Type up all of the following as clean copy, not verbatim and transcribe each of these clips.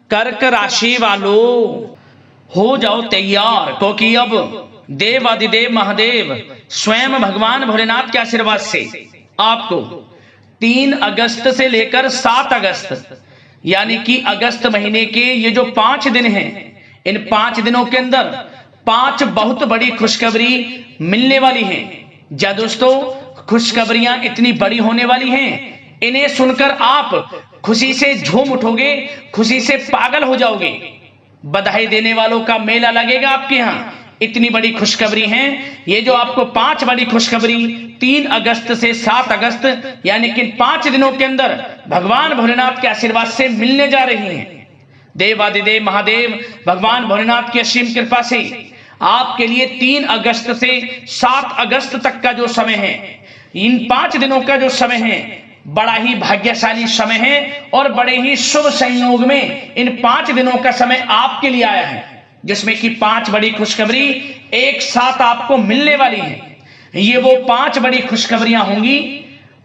कर्क राशि वालों हो जाओ तैयार, क्योंकि अब देवादिदेव महादेव स्वयं भगवान भोलेनाथ के आशीर्वाद से आपको 3 अगस्त से लेकर 7 अगस्त यानी कि अगस्त महीने के ये जो 5 दिन हैं, इन 5 दिनों के अंदर 5 बहुत बड़ी खुशखबरी मिलने वाली हैं। जा दोस्तों, खुशखबरियां इतनी बड़ी होने वाली हैं, इन्हें सुनकर आप खुशी से झूम उठोगे, खुशी से पागल हो जाओगे। बधाई देने वालों का मेला लगेगा आपके यहाँ, इतनी बड़ी खुशखबरी है। ये जो आपको 5 बड़ी खुशखबरी 3 अगस्त से 7 अगस्त यानी कि 5 दिनों के अंदर भगवान भोलेनाथ के आशीर्वाद से मिलने जा रही हैं। देवादिदेव महादेव भगवान भोलेनाथ की असीम कृपा से आपके लिए 3 अगस्त से 7 अगस्त तक का जो समय है, इन 5 दिनों का जो समय है, बड़ा ही भाग्यशाली समय है और बड़े ही शुभ संयोग में इन 5 दिनों का समय आपके लिए आया है, जिसमें कि 5 बड़ी खुशखबरी एक साथ आपको मिलने वाली है। ये वो 5 बड़ी खुशखबरियां होंगी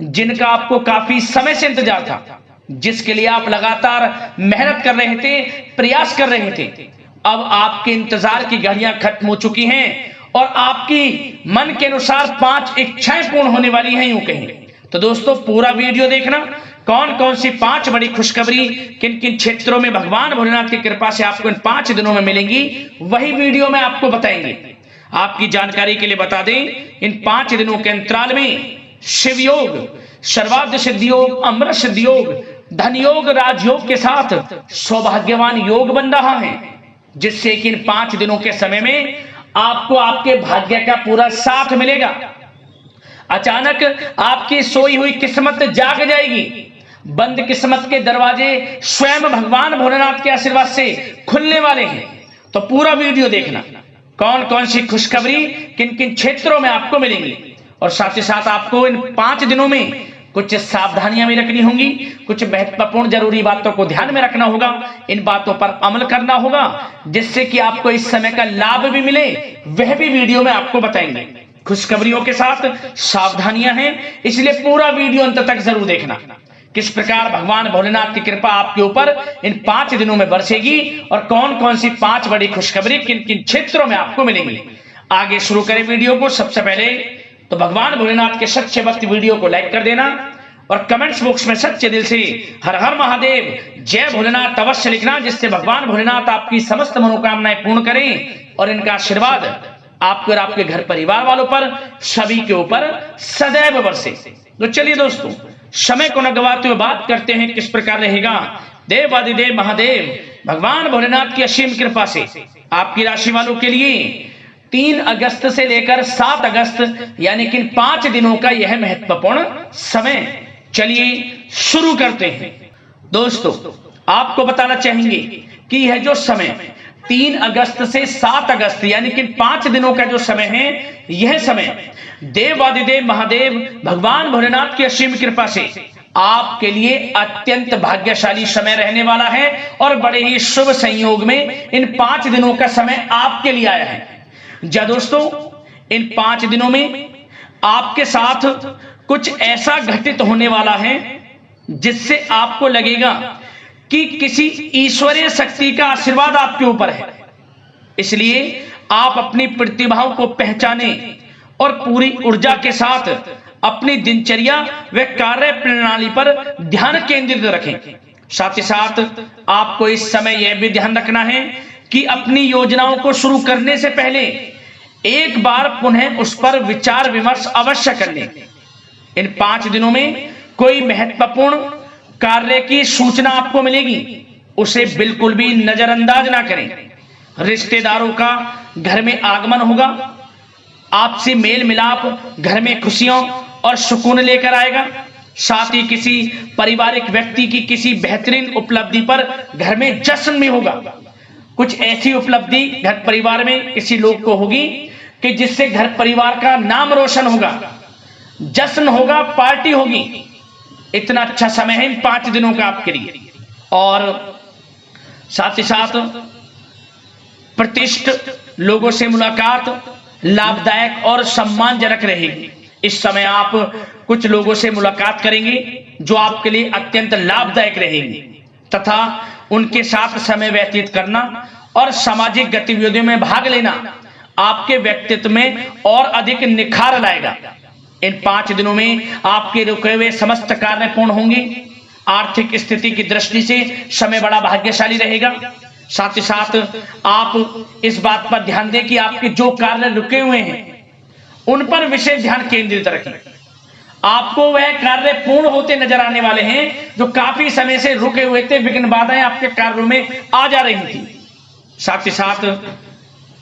जिनका आपको काफी समय से इंतजार था, जिसके लिए आप लगातार मेहनत कर रहे थे, प्रयास कर रहे थे। अब आपके इंतजार की घड़ियां खत्म हो चुकी हैं और आपकी मन के अनुसार 5 इच्छाएं पूर्ण होने वाली हैं, यूं कहें तो। दोस्तों, पूरा वीडियो देखना, कौन कौन सी 5 बड़ी खुशखबरी किन किन क्षेत्रों में भगवान भोलेनाथ की कृपा से आपको इन 5 दिनों में मिलेंगी, वही वीडियो में आपको बताएंगे। आपकी जानकारी के लिए बता दें, इन 5 दिनों के अंतराल में शिव योग, सर्वार्थ सिद्धि योग, अमृत सिद्धि योग, धन योग, राजयोग के साथ सौभाग्यवान योग बन रहा है, जिससे कि इन 5 दिनों के समय में आपको आपके भाग्य का पूरा साथ मिलेगा। अचानक आपकी सोई हुई किस्मत जाग जाएगी, बंद किस्मत के दरवाजे स्वयं भगवान भोलेनाथ के आशीर्वाद से खुलने वाले हैं। तो पूरा वीडियो देखना, कौन कौन सी खुशखबरी किन किन क्षेत्रों में आपको मिलेंगी, और साथ ही साथ आपको इन 5 दिनों में कुछ सावधानियां भी रखनी होंगी, कुछ महत्वपूर्ण जरूरी बातों को ध्यान में रखना होगा, इन बातों पर अमल करना होगा, जिससे कि आपको इस समय का लाभ भी मिले, वह भी वीडियो में आपको बताएंगे। खुशखबरियों के साथ सावधानियां हैं, इसलिए पूरा वीडियो अंत तक जरूर देखना, किस प्रकार भगवान भोलेनाथ की कृपा आपके ऊपर इन 5 दिनों में बरसेगी और कौन कौन सी 5 बड़ी खुशखबरी किन किन क्षेत्रों में आपको मिलेंगी। आगे शुरू करें वीडियो को। सबसे पहले तो भगवान भोलेनाथ के सच्चे भक्त वीडियो को लाइक कर देना और कमेंट्स बॉक्स में सच्चे दिल से हर हर महादेव, जय भोलेनाथ अवश्य लिखना, जिससे भगवान भोलेनाथ आपकी समस्त मनोकामनाएं पूर्ण करें और इनका आशीर्वाद आपके और आपके घर परिवार वालों पर, सभी के ऊपर सदैव बरसे। तो चलिए दोस्तों, समय को न गवाते हुए बात करते हैं किस प्रकार रहेगा देवादिदेव महादेव भगवान भोलेनाथ की असीम कृपा से आपकी राशि वालों के लिए 3 अगस्त से लेकर 7 अगस्त यानी कि 5 दिनों का यह महत्वपूर्ण समय। चलिए शुरू करते हैं। दोस्तों, आपको बताना चाहेंगे कि यह जो समय 3 अगस्त से 7 अगस्त यानी कि 5 दिनों का जो समय है, यह समय देवादिदेव महादेव भगवान भोलेनाथ की असीम कृपा से आपके लिए अत्यंत भाग्यशाली समय रहने वाला है और बड़े ही शुभ संयोग में इन 5 दिनों का समय आपके लिए आया है। जा दोस्तों, इन 5 दिनों में आपके साथ कुछ ऐसा घटित होने वाला है जिससे आपको लगेगा कि किसी ईश्वरीय शक्ति का आशीर्वाद आपके ऊपर है। इसलिए आप अपनी प्रतिभाओं को पहचाने और पूरी ऊर्जा के साथ अपनी दिनचर्या व कार्य प्रणाली पर ध्यान केंद्रित रखें। साथ ही साथ आपको इस समय यह भी ध्यान रखना है कि अपनी योजनाओं को शुरू करने से पहले एक बार पुनः उस पर विचार विमर्श अवश्य कर लें। इन 5 दिनों में कोई महत्वपूर्ण कार्य की सूचना आपको मिलेगी, उसे बिल्कुल भी नजरअंदाज ना करें। रिश्तेदारों का घर में आगमन होगा, आपसी मेल मिलाप घर में खुशियों और सुकून लेकर आएगा। साथ ही किसी पारिवारिक व्यक्ति की किसी बेहतरीन उपलब्धि पर घर में जश्न भी होगा। कुछ ऐसी उपलब्धि घर परिवार में किसी लोग को होगी कि जिससे घर परिवार का नाम रोशन होगा, जश्न होगा, पार्टी होगी। इतना अच्छा समय है इन 5 दिनों का आपके लिए। और साथ ही साथ प्रतिष्ठित लोगों से मुलाकात लाभदायक और सम्मानजनक रहेगी। इस समय आप कुछ लोगों से मुलाकात करेंगे जो आपके लिए अत्यंत लाभदायक रहेंगी तथा उनके साथ समय व्यतीत करना और सामाजिक गतिविधियों में भाग लेना आपके व्यक्तित्व में और अधिक निखार लाएगा। इन 5 दिनों में आपके रुके हुए समस्त कार्य पूर्ण होंगे। आर्थिक स्थिति की दृष्टि से समय बड़ा भाग्यशाली रहेगा। साथ ही साथ आप इस बात पर ध्यान दें कि आपके जो कार्य रुके हुए हैं उन पर विशेष ध्यान केंद्रित रखें। आपको वह कार्य पूर्ण होते नजर आने वाले हैं जो काफी समय से रुके हुए थे। विघ्न बाधाएं आपके कार्यों में आ जा रही थी। साथ ही साथ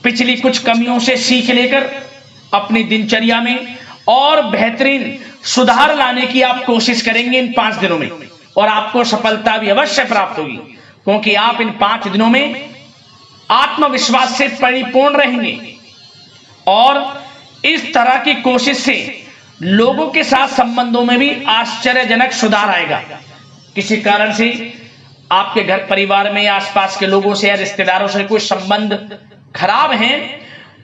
पिछली कुछ कमियों से सीख लेकर अपनी दिनचर्या में और बेहतरीन सुधार लाने की आप कोशिश करेंगे इन 5 दिनों में, और आपको सफलता भी अवश्य प्राप्त होगी, क्योंकि आप इन 5 दिनों में आत्मविश्वास से परिपूर्ण रहेंगे और इस तरह की कोशिश से लोगों के साथ संबंधों में भी आश्चर्यजनक सुधार आएगा। किसी कारण से आपके घर परिवार में या आसपास के लोगों से या रिश्तेदारों से कोई संबंध खराब हैं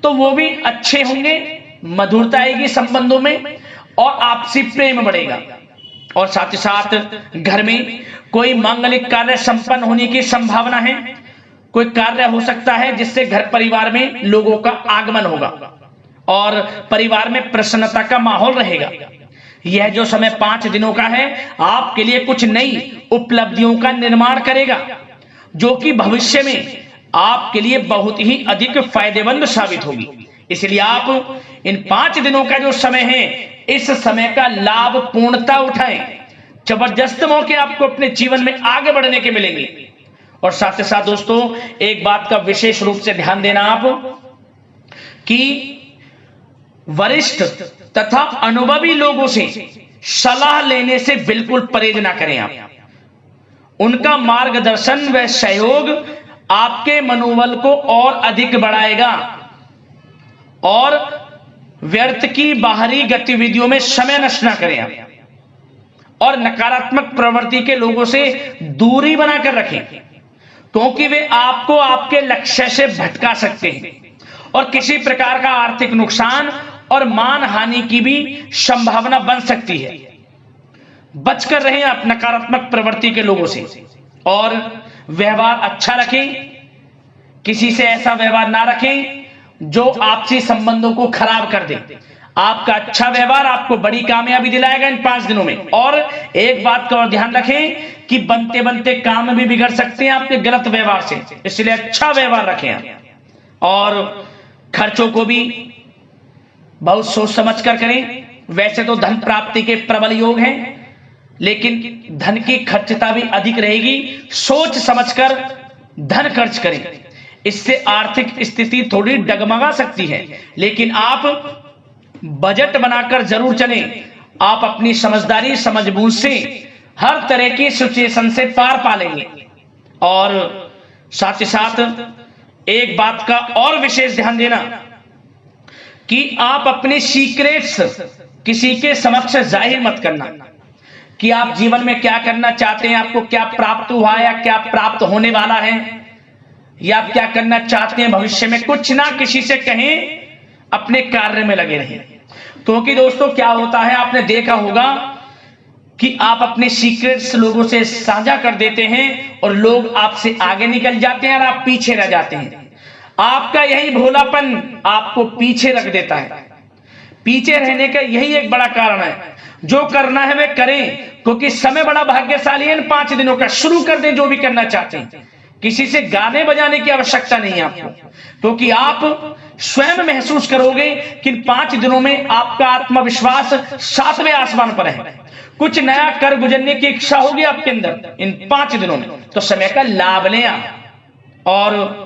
तो वो भी अच्छे होंगे, मधुरता आएगी संबंधों में और आपसी प्रेम बढ़ेगा। और साथ ही साथ घर में कोई मांगलिक कार्य संपन्न होने की संभावना है। कोई कार्य हो सकता है जिससे घर परिवार में लोगों का आगमन होगा और परिवार में प्रसन्नता का माहौल रहेगा। यह जो समय 5 दिनों का है आपके लिए कुछ नई उपलब्धियों का निर्माण करेगा, जो कि भविष्य में आपके लिए बहुत ही अधिक फायदेमंद साबित होगी। इसलिए आप इन 5 दिनों का जो समय है इस समय का लाभ पूर्णता उठाएं। जबरदस्त मौके आपको अपने जीवन में आगे बढ़ने के मिलेंगे। और साथ ही साथ दोस्तों एक बात का विशेष रूप से ध्यान देना आप कि वरिष्ठ तथा अनुभवी लोगों से सलाह लेने से बिल्कुल परहेज ना करें आप। उनका मार्गदर्शन व सहयोग आपके मनोबल को और अधिक बढ़ाएगा और व्यर्थ की बाहरी गतिविधियों में समय नष्ट ना करें आप, और नकारात्मक प्रवृत्ति के लोगों से दूरी बनाकर रखें, क्योंकि वे आपको आपके लक्ष्य से भटका सकते हैं और किसी प्रकार का आर्थिक नुकसान और मान हानि की भी संभावना बन सकती है। बचकर रहें आप नकारात्मक प्रवृत्ति के लोगों से और व्यवहार अच्छा रखें। किसी से ऐसा व्यवहार ना रखें जो आपसी संबंधों को खराब कर दे। आपका अच्छा व्यवहार आपको बड़ी कामयाबी दिलाएगा इन 5 दिनों में। और एक बात का और ध्यान रखें कि बनते बनते काम भी बिगड़ सकते हैं आपके गलत व्यवहार से, इसलिए अच्छा व्यवहार रखें आप और खर्चों को भी बहुत सोच समझ कर करें। वैसे तो धन प्राप्ति के प्रबल योग हैं, लेकिन धन की खर्चता भी अधिक रहेगी। सोच समझकर धन खर्च करें, इससे आर्थिक स्थिति थोड़ी डगमगा सकती है, लेकिन आप बजट बनाकर जरूर चलें। आप अपनी समझदारी समझबूझ से हर तरह की सिचुएशन से पार पा लेंगे। और साथ ही साथ एक बात का और विशेष ध्यान देना कि आप अपने सीक्रेट्स किसी के समक्ष जाहिर मत करना कि आप जीवन में क्या करना चाहते हैं, आपको क्या प्राप्त हुआ है या क्या प्राप्त होने वाला है, या आप क्या करना चाहते हैं भविष्य में। कुछ ना किसी से कहें, अपने कार्य में लगे रहें। क्योंकि दोस्तों क्या होता है, आपने देखा होगा कि आप अपने सीक्रेट्स लोगों से साझा कर देते हैं और लोग आपसे आगे निकल जाते हैं और आप पीछे रह जाते हैं। आपका यही भोलापन आपको पीछे रख देता है। पीछे रहने का यही एक बड़ा कारण है। जो करना है वे करें, क्योंकि समय बड़ा भाग्यशाली है। इन 5 दिनों का शुरू कर दें जो भी करना चाहते हैं। किसी से गाने बजाने की आवश्यकता नहीं है आपको, क्योंकि आप स्वयं महसूस करोगे कि इन 5 दिनों में आपका आत्मविश्वास 7वें आसमान पर है। कुछ नया कर गुजरने की इच्छा होगी आपके अंदर इन 5 दिनों में, तो समय का लाभ लें आप। और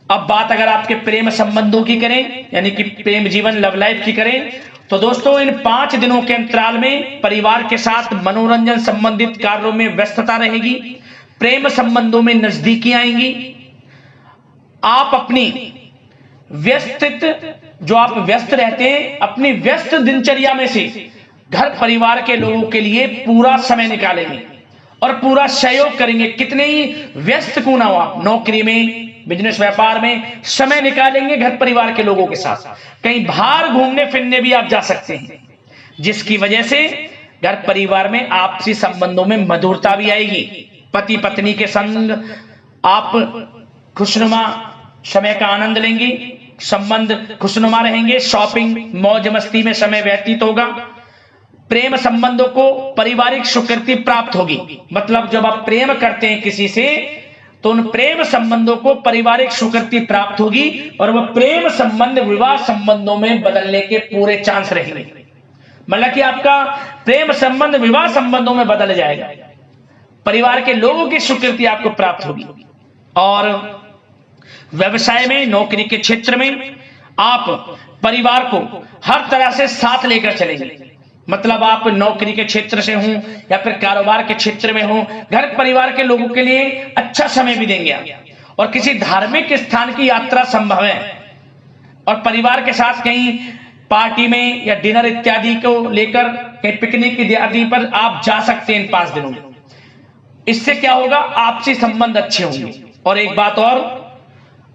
अब बात अगर आपके प्रेम संबंधों की करें, यानी कि प्रेम जीवन लव लाइफ की करें, तो दोस्तों इन 5 दिनों के अंतराल में परिवार के साथ मनोरंजन संबंधित कार्यों में व्यस्तता रहेगी। प्रेम संबंधों में नजदीकी आएंगी। आप अपनी जो आप व्यस्त रहते हैं, अपनी व्यस्त दिनचर्या में से घर परिवार के लोगों के लिए पूरा समय निकालेंगे और पूरा सहयोग करेंगे। कितने ही व्यस्त क्यों ना हो आप, नौकरी में, बिजनेस व्यापार में समय निकालेंगे घर परिवार के लोगों के साथ। कहीं बाहर घूमने फिरने भी आप जा सकते हैं, जिसकी वजह से घर परिवार में आपसी संबंधों में मधुरता भी आएगी, पति पत्नी के संग आप खुशनुमा समय का आनंद लेंगी, संबंध खुशनुमा रहेंगे, शॉपिंग मौज मस्ती में समय व्यतीत होगा। प्रेम संबंधों को पारिवारिक स्वीकृति प्राप्त होगी, मतलब जब आप प्रेम करते हैं किसी से तो उन प्रेम संबंधों को पारिवारिक स्वीकृति प्राप्त होगी और वह प्रेम संबंध विवाह संबंधों में बदलने के पूरे चांस रहेंगे। मतलब कि आपका प्रेम संबंध विवाह संबंधों में बदल जाएगा, परिवार के लोगों की स्वीकृति आपको प्राप्त होगी। और व्यवसाय में, नौकरी के क्षेत्र में आप परिवार को हर तरह से साथ लेकर चलेंगे, मतलब आप नौकरी के क्षेत्र से हों या फिर कारोबार के क्षेत्र में हो, घर परिवार के लोगों के लिए अच्छा समय भी देंगे आप। और किसी धार्मिक स्थान की यात्रा संभव है और परिवार के साथ कहीं पार्टी में या डिनर इत्यादि को लेकर कहीं पिकनिक इत्यादि पर आप जा सकते हैं इन 5 दिनों में। इससे क्या होगा, आपसी संबंध अच्छे होंगे। और एक बात और,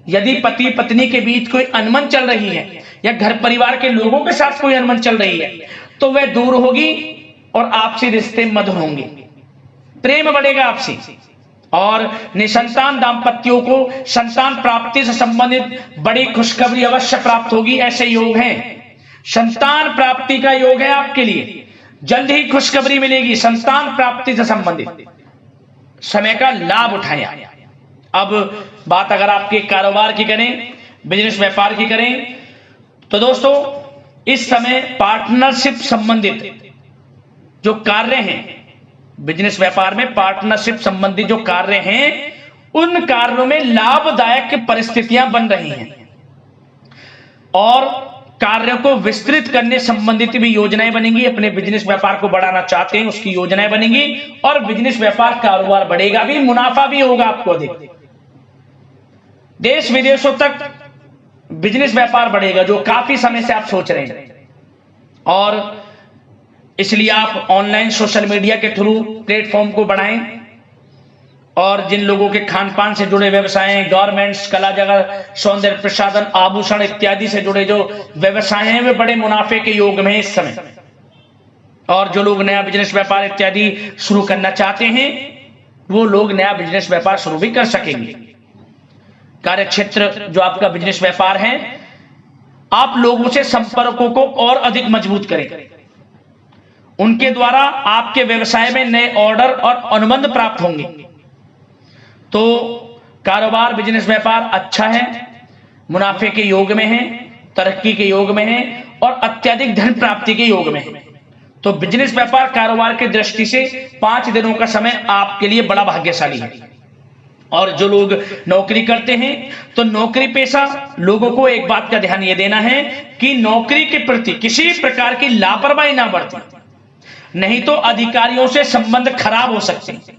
यदि पति पत्नी के बीच कोई अनबन चल रही है या घर परिवार के लोगों के साथ कोई अनबन चल रही है तो वह दूर होगी और आपसी रिश्ते मधुर होंगे, प्रेम बढ़ेगा आपसी। और निसंतान दाम्पत्यों को संतान प्राप्ति से संबंधित बड़ी खुशखबरी अवश्य प्राप्त होगी। ऐसे योग हैं, संतान प्राप्ति का योग है आपके लिए, जल्द ही खुशखबरी मिलेगी संतान प्राप्ति से संबंधित। समय का लाभ उठाएं। अब बात अगर आपके कारोबार की करें, बिजनेस व्यापार की करें, तो दोस्तों इस समय पार्टनरशिप संबंधित जो कार्य हैं, बिजनेस व्यापार में पार्टनरशिप संबंधित जो कार्य हैं, उन कार्यों में लाभदायक परिस्थितियां बन रही हैं और कार्यों को विस्तृत करने संबंधित भी योजनाएं बनेंगी। अपने बिजनेस व्यापार को बढ़ाना चाहते हैं उसकी योजनाएं बनेंगी और बिजनेस व्यापार कारोबार बढ़ेगा भी, मुनाफा भी होगा आपको अधिक। देश विदेशों तक बिजनेस व्यापार बढ़ेगा जो काफी समय से आप सोच रहे हैं। और इसलिए आप ऑनलाइन सोशल मीडिया के थ्रू प्लेटफॉर्म को बढ़ाएं और जिन लोगों के खान पान से जुड़े व्यवसाय हैं, गारमेंट्स, कला जगत, सौंदर्य प्रसाधन, आभूषण इत्यादि से जुड़े जो व्यवसाय हैं वे बड़े मुनाफे के योग में इस समय। और जो लोग नया बिजनेस व्यापार इत्यादि शुरू करना चाहते हैं वो लोग नया बिजनेस व्यापार शुरू भी कर सकेंगे। कार्य क्षेत्र जो आपका बिजनेस व्यापार है, आप लोगों से संपर्कों को और अधिक मजबूत करें, उनके द्वारा आपके व्यवसाय में नए ऑर्डर और अनुबंध प्राप्त होंगे। तो कारोबार बिजनेस व्यापार अच्छा है, मुनाफे के योग में है, तरक्की के योग में है और अत्यधिक धन प्राप्ति के योग में है। तो बिजनेस व्यापार कारोबार की दृष्टि से 5 दिनों का समय आपके लिए बड़ा भाग्यशाली है। और जो लोग नौकरी करते हैं तो नौकरी पेशा लोगों को एक बात का ध्यान यह देना है कि नौकरी के प्रति किसी प्रकार की लापरवाही ना बरतें, नहीं तो अधिकारियों से संबंध खराब हो सकते हैं।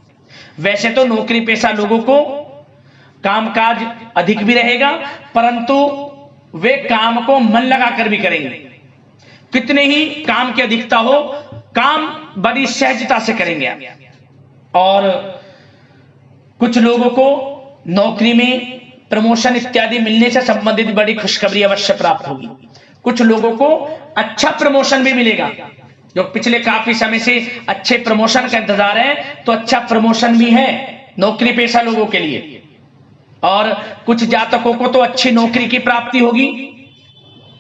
वैसे तो नौकरी पेशा लोगों को कामकाज अधिक भी रहेगा, परंतु वे काम को मन लगाकर भी करेंगे। कितने ही काम की अधिकता हो, काम बड़ी सहजता से करेंगे आप। और कुछ लोगों को नौकरी में प्रमोशन इत्यादि मिलने से संबंधित बड़ी खुशखबरी अवश्य प्राप्त होगी। कुछ लोगों को अच्छा प्रमोशन भी मिलेगा, जो पिछले काफी समय से अच्छे प्रमोशन का इंतजार है तो अच्छा प्रमोशन भी है नौकरी पेशा लोगों के लिए। और कुछ जातकों को तो अच्छी नौकरी की प्राप्ति होगी,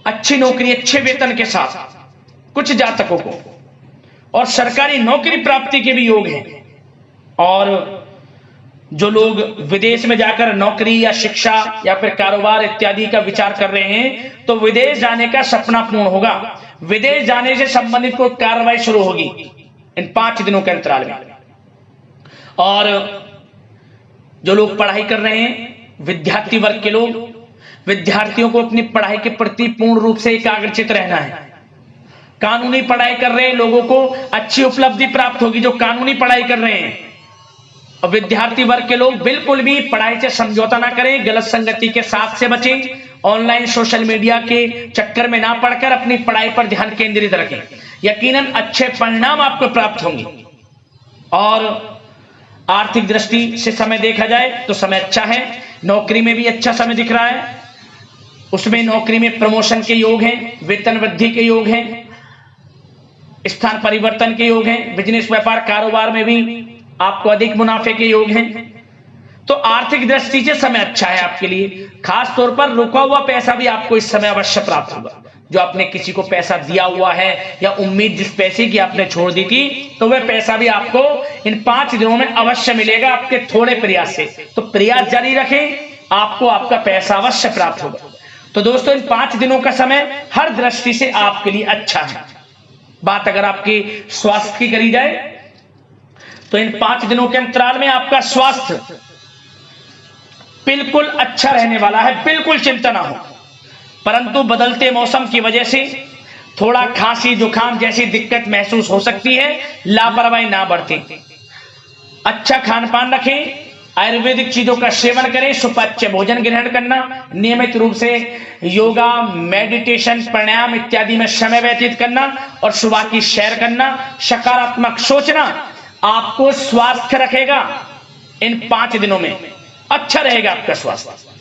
अच्छी नौकरी अच्छे वेतन के साथ कुछ जातकों को, और सरकारी नौकरी प्राप्ति के भी योग हैं। और जो लोग विदेश में जाकर नौकरी या शिक्षा या फिर कारोबार इत्यादि का विचार कर रहे हैं तो विदेश जाने का सपना पूर्ण होगा। विदेश जाने से संबंधित कोई कार्रवाई शुरू होगी इन 5 दिनों के अंतराल में। और जो लोग पढ़ाई कर रहे हैं, विद्यार्थी वर्ग के लोग, विद्यार्थियों को अपनी पढ़ाई के प्रति पूर्ण रूप से एकाग्रचित रहना है। कानूनी पढ़ाई कर रहे लोगों को अच्छी उपलब्धि प्राप्त होगी जो कानूनी पढ़ाई कर रहे हैं। और विद्यार्थी वर्ग के लोग बिल्कुल भी पढ़ाई से समझौता ना करें, गलत संगति के साथ से बचें, ऑनलाइन सोशल मीडिया के चक्कर में ना पड़कर अपनी पढ़ाई पर ध्यान केंद्रित रखें। यकीनन अच्छे परिणाम आपको प्राप्त होंगे। और आर्थिक दृष्टि से समय देखा जाए तो समय अच्छा है, नौकरी में भी अच्छा समय दिख रहा है। उसमें नौकरी में प्रमोशन के योग हैं, वेतन वृद्धि के योग हैं, स्थान परिवर्तन के योग हैं। बिजनेस व्यापार कारोबार में भी आपको अधिक मुनाफे के योग हैं। तो आर्थिक दृष्टि से समय अच्छा है आपके लिए। खास तौर पर रुका हुआ पैसा भी आपको इस समय अवश्य प्राप्त होगा। जो आपने किसी को पैसा दिया हुआ है या उम्मीद जिस पैसे की आपने छोड़ दी थी, तो वह पैसा भी आपको इन 5 दिनों में अवश्य मिलेगा आपके थोड़े प्रयास से। तो प्रयास जारी रखें, आपको आपका पैसा अवश्य प्राप्त होगा। तो दोस्तों, इन 5 दिनों का समय हर दृष्टि से आपके लिए अच्छा है। बात अगर आपके स्वास्थ्य की करी जाए तो इन 5 दिनों के अंतराल में आपका स्वास्थ्य बिल्कुल अच्छा रहने वाला है, बिल्कुल चिंता ना हो। परंतु बदलते मौसम की वजह से थोड़ा खांसी जुकाम जैसी दिक्कत महसूस हो सकती है। लापरवाही ना बरतें, अच्छा खान पान रखें, आयुर्वेदिक चीजों का सेवन करें, सुपाच्य भोजन ग्रहण करना, नियमित रूप से योगा, मेडिटेशन, प्राणायाम इत्यादि में समय व्यतीत करना और सुबह की सैर करना, सकारात्मक सोचना आपको स्वास्थ्य रखेगा। इन 5 दिनों में अच्छा रहेगा आपका स्वास्थ्य।